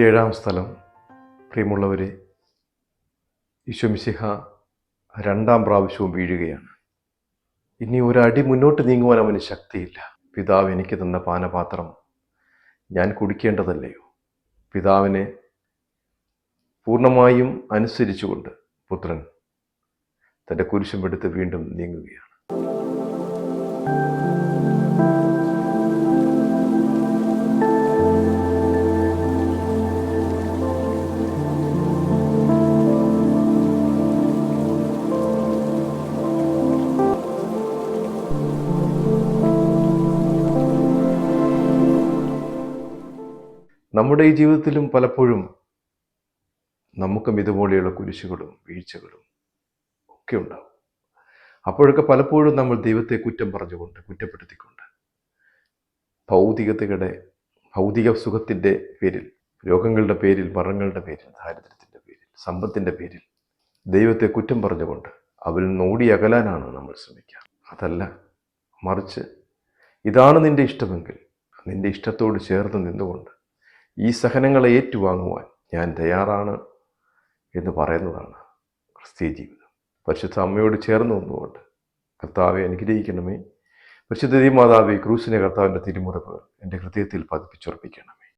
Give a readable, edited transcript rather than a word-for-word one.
ഏഴാം സ്ഥലം. പ്രിയമുള്ളവരെ, ഈശോ മിശിഹ രണ്ടാം പ്രാവശ്യവും വീഴുകയാണ്. ഇനി ഒരടി മുന്നോട്ട് നീങ്ങുവാൻ അവന് ശക്തിയില്ല. പിതാവ് എനിക്ക് തന്ന പാനപാത്രം ഞാൻ കുടിക്കേണ്ടതല്ലയോ? പിതാവിനെ പൂർണ്ണമായും അനുസരിച്ചുകൊണ്ട് പുത്രൻ തൻ്റെ കുരിശുമെടുത്ത് വീണ്ടും നീങ്ങുകയാണ്. നമ്മുടെ ഈ ജീവിതത്തിലും പലപ്പോഴും നമുക്കും ഇതുപോലെയുള്ള കുരിശുകളും വീഴ്ചകളും ഒക്കെ ഉണ്ടാവും. അപ്പോഴൊക്കെ പലപ്പോഴും നമ്മൾ ദൈവത്തെ കുറ്റപ്പെടുത്തിക്കൊണ്ട് ഭൗതിക സുഖത്തിൻ്റെ പേരിൽ, രോഗങ്ങളുടെ പേരിൽ, മരണങ്ങളുടെ പേരിൽ, ദാരിദ്ര്യത്തിൻ്റെ പേരിൽ, സമ്പത്തിൻ്റെ പേരിൽ ദൈവത്തെ കുറ്റം പറഞ്ഞുകൊണ്ട് അവരിൽ നിന്ന് ഓടി അകലാനാണ് നമ്മൾ ശ്രമിക്കുക. അതല്ല, മറിച്ച് ഇതാണ് നിൻ്റെ ഇഷ്ടമെങ്കിൽ നിൻ്റെ ഇഷ്ടത്തോട് ചേർന്ന് നിന്നുകൊണ്ട് ഈ സഹനങ്ങളെ ഏറ്റുവാങ്ങുവാൻ ഞാൻ തയ്യാറാണ് എന്ന് പറയുന്നതാണ് ക്രിസ്തീയ ജീവിതം. പരിശുദ്ധ അമ്മയോട് ചേർന്ന് നിന്നുകൊണ്ട് കർത്താവെ അനുഗ്രഹിക്കണമേ, പരിശുദ്ധ മാതാവേ ക്രൂശിനെ കർത്താവിൻ്റെ തിരുമുറകൾ എൻ്റെ ഹൃദയത്തിൽ പതിപ്പിച്ചുറപ്പിക്കണമേ.